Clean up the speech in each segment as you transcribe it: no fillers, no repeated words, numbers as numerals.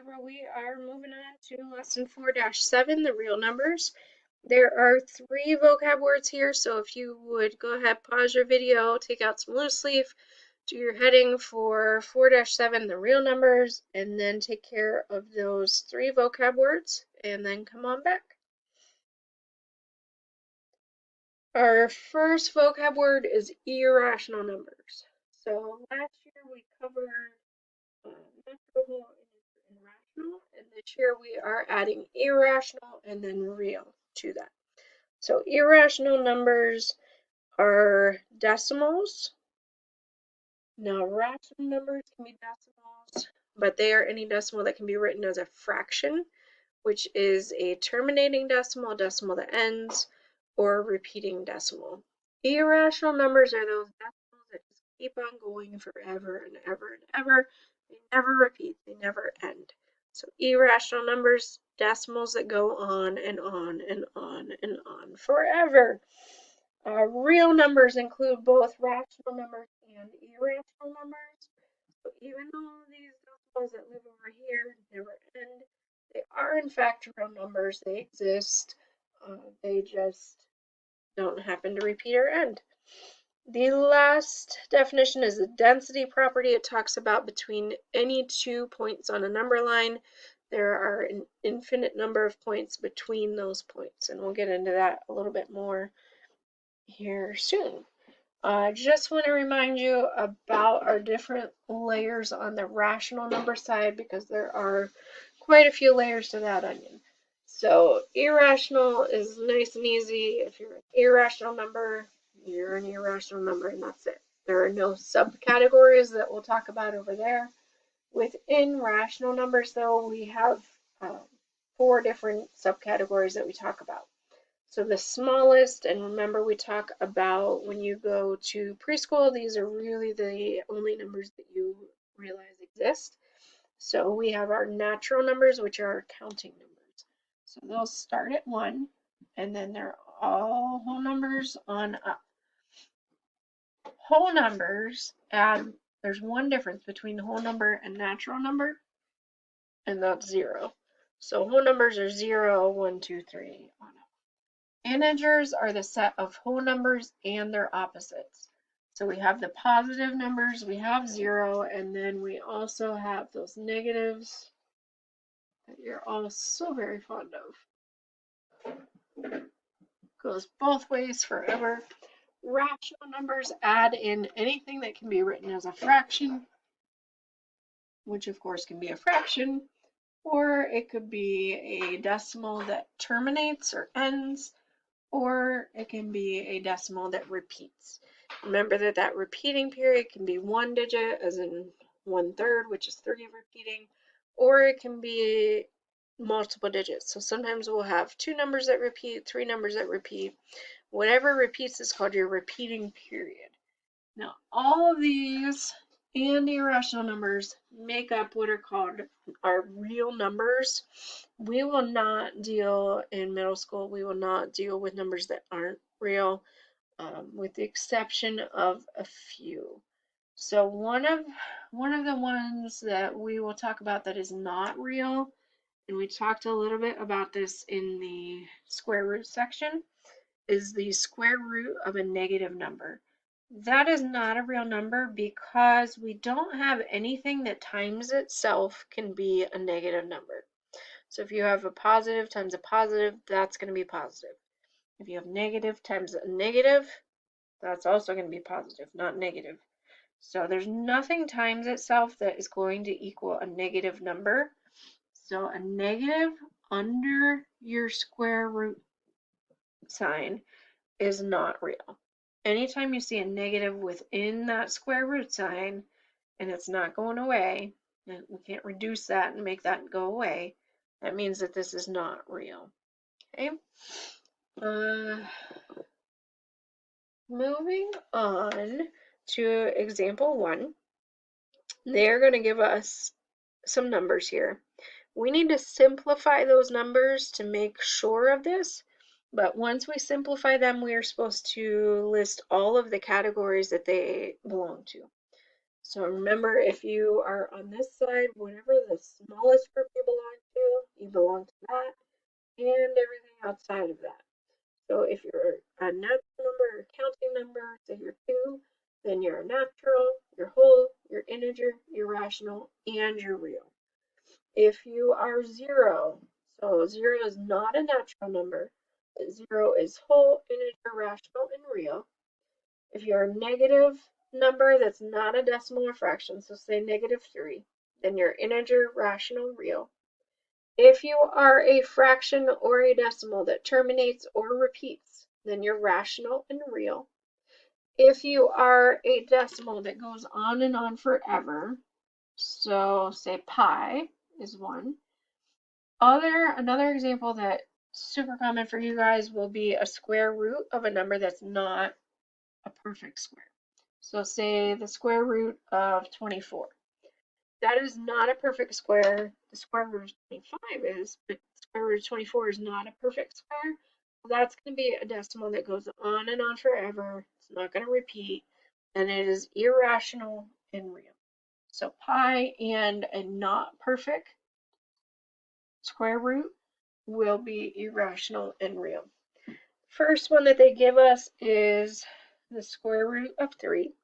We are moving on to lesson 4-7, the real numbers. There are 3 vocab words here, so if you would go ahead, pause your video, take out some loose leaf, do your heading for 4-7, the real numbers, and then take care of those 3 vocab words, and then come on back. Our first vocab word is irrational numbers. So last year we covered natural and rational, and this year we are adding irrational and then real to that. So irrational numbers are decimals. Now rational numbers can be decimals, but they are any decimal that can be written as a fraction, which is a terminating decimal, a decimal that ends, or a repeating decimal. Irrational numbers are those decimals that just keep on going forever and ever and ever. They never repeat, they never end. So irrational numbers, decimals that go on and on and on and on forever. Real numbers include both rational numbers and irrational numbers. So even though these decimals that live over here never end, they are in fact real numbers. They exist. They just don't happen to repeat or end. The last definition is the density property. It talks about between any 2 points on a number line, there are an infinite number of points between those points, and we'll get into that a little bit more here soon. I just want to remind you about our different layers on the rational number side because there are quite a few layers to that onion. So irrational is nice and easy. If you're an irrational number, you're an irrational number and that's it. There are no subcategories that we'll talk about over there. Within rational numbers though, we have 4 different subcategories that we talk about. So the smallest, and remember we talk about when you go to preschool, these are really the only numbers that you realize exist. So we have our natural numbers, which are our counting numbers. So they'll start at 1, and then they're all whole numbers on up. Whole numbers there's one difference between whole number and natural number, and that's 0. So whole numbers are 0, 1, 2, 3, on up. Integers are the set of whole numbers and their opposites. So we have the positive numbers, we have 0, and then we also have those negatives that you're all so very fond of. Goes both ways forever. Rational numbers add in anything that can be written as a fraction, which of course can be a fraction, or it could be a decimal that terminates or ends, or it can be a decimal that repeats. Remember that that repeating period can be 1 digit, as in 1/3, which is 30 repeating, or it can be multiple digits. So sometimes we'll have 2 numbers that repeat, 3 numbers that repeat. Whatever repeats is called your repeating period. Now, all of these and the irrational numbers make up what are called our real numbers. We will not deal in middle school, we will not deal with numbers that aren't real, with the exception of a few. So one of the ones that we will talk about that is not real, and we talked a little bit about this in the square root section, is the square root of a negative number. That is not a real number because we don't have anything that times itself can be a negative number. So if you have a positive times a positive, that's going to be positive. If you have negative times a negative, that's also going to be positive, not negative. So there's nothing times itself that is going to equal a negative number. So a negative under your square root sign is not real. Anytime you see a negative within that square root sign and it's not going away, and we can't reduce that and make that go away, that means that this is not real. Okay. Moving on to example 1. They're going to give us some numbers here. We need to simplify those numbers to make sure of this. But once we simplify them, we are supposed to list all of the categories that they belong to. So remember, if you are on this side, whatever the smallest group you belong to that, and everything outside of that. So if you're a natural number or counting number, say you're 2, then you're a natural, you're whole, you're integer, you're rational, and you're real. If you are 0, so 0 is not a natural number, 0 is whole, integer, rational, and real. If you're a negative number that's not a decimal or fraction, so say -3, then you're integer, rational, real. If you are a fraction or a decimal that terminates or repeats, then you're rational and real. If you are a decimal that goes on and on forever, so say pi is 1. Another example that's super common for you guys will be a square root of a number that's not a perfect square. So say the square root of 24. That is not a perfect square. The square root of 25 is, but the square root of 24 is not a perfect square. So that's going to be a decimal that goes on and on forever. It's not going to repeat, and it is irrational and real. So pi and a not perfect square root will be irrational and real. First one that they give us is the square root of 3.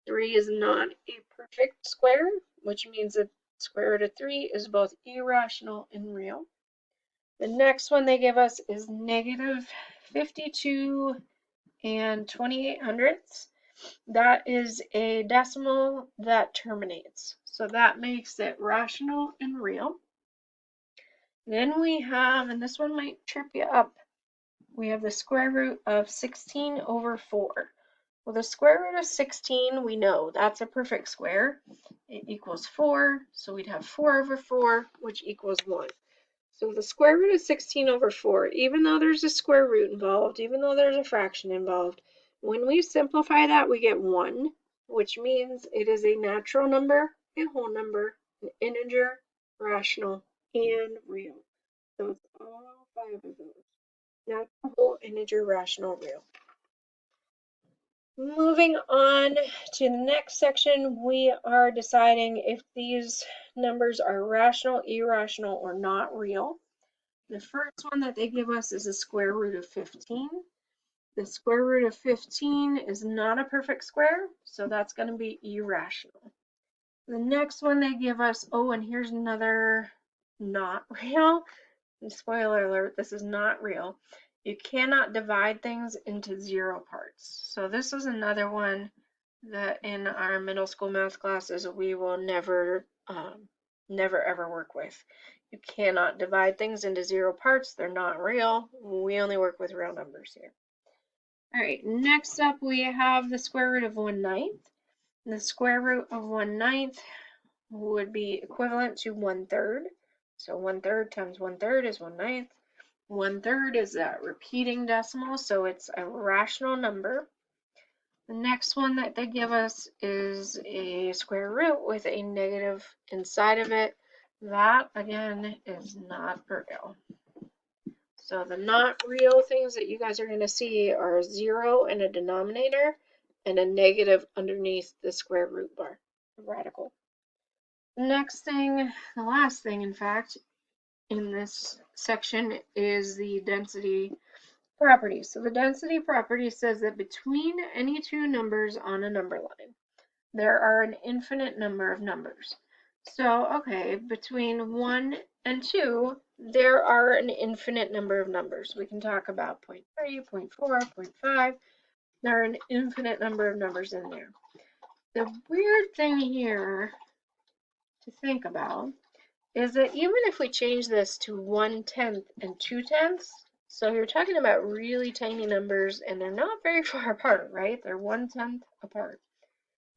3 is not a perfect square, which means that square root of 3 is both irrational and real. The next one they give us is -52 and 2800ths. That is a decimal that terminates. So that makes it rational and real. Then we have, and this one might trip you up, we have the square root of 16 over 4. Well, the square root of 16, we know that's a perfect square. It equals 4, so we'd have 4 over 4, which equals 1. So the square root of 16 over 4, even though there's a square root involved, even though there's a fraction involved, when we simplify that, we get 1, which means it is a natural number, a whole number, an integer, rational, and real. So it's all 5 of those. Natural, whole, integer, rational, real. Moving on to the next section, we are deciding if these numbers are rational, irrational, or not real. The first one that they give us is the square root of 15. The square root of 15 is not a perfect square, so that's going to be irrational. The next one they give us, oh, and here's another not real. And spoiler alert, this is not real. You cannot divide things into 0 parts. So this is another one that in our middle school math classes we will never ever work with. You cannot divide things into 0 parts. They're not real. We only work with real numbers here. All right, next up we have the square root of 1/9. The square root of 1/9 would be equivalent to 1/3. So 1/3 times 1/3 is 1/9. 1/3 is that repeating decimal, so it's a rational number. The next one that they give us is a square root with a negative inside of it. That, again, is not real. So the not real things that you guys are going to see are a 0 in a denominator and a negative underneath the square root bar, the radical. The next thing, the last thing, in fact, in this section is the density property. So the density property says that between any two numbers on a number line, there are an infinite number of numbers. So, okay, between 1 and 2, there are an infinite number of numbers. We can talk about 0.3, 0.4, 0.5. There are an infinite number of numbers in there. The weird thing here to think about is that even if we change this to 1/10 and 2/10, so you're talking about really tiny numbers and they're not very far apart, right? They're 1/10 apart.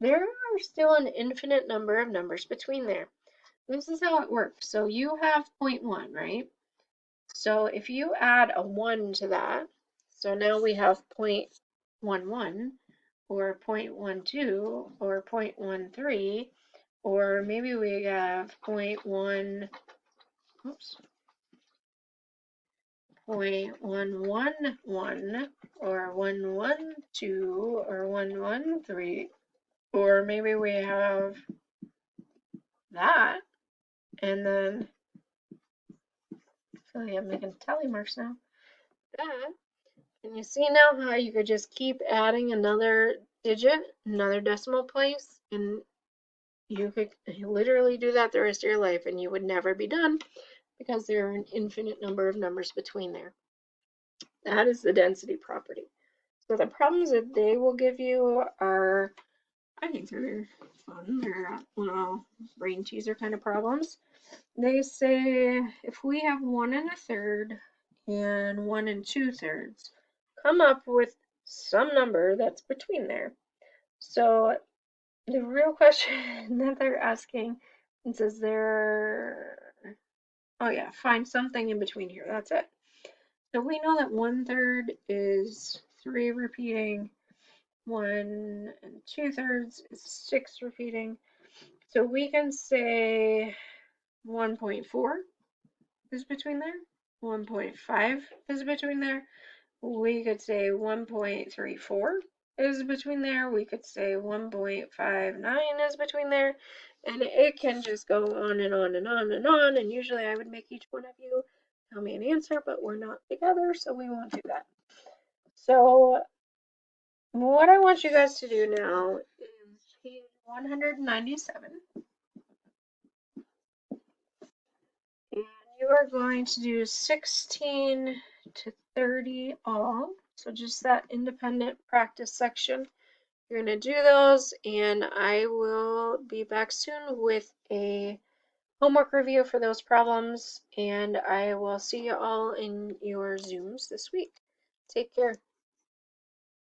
There are still an infinite number of numbers between there. This is how it works. So you have 0.1, right? So if you add a 1 to that, so now we have 0.11 or 0.12 or 0.13, or maybe we have 0.1, oops, 0.111 or 112 or 113 Or maybe we have that, and then, so yeah, I'm making tally marks now. That, and you see now how you could just keep adding another digit, another decimal place, and you could literally do that the rest of your life and you would never be done because there are an infinite number of numbers between there. That is the density property. So the problems that they will give you are, I think they're fun. They're little brain teaser kind of problems. They say if we have 1 1/3 and 1 2/3, come up with some number that's between there. So the real question that they're asking is there, oh yeah, find something in between here. That's it. So we know that 1/3 is 3 repeating, 1 2/3 is 6 repeating. So we can say 1.4 is between there, 1.5 is between there. We could say 1.34 is between there. We could say 1.59 is between there. And it can just go on and on and on and on. And usually I would make each one of you tell me an answer, but we're not together, so we won't do that. So what I want you guys to do now is page 197. And you are going to do 16 to 30 all. So just that independent practice section. You're going to do those, and I will be back soon with a homework review for those problems, and I will see you all in your Zooms this week. Take care.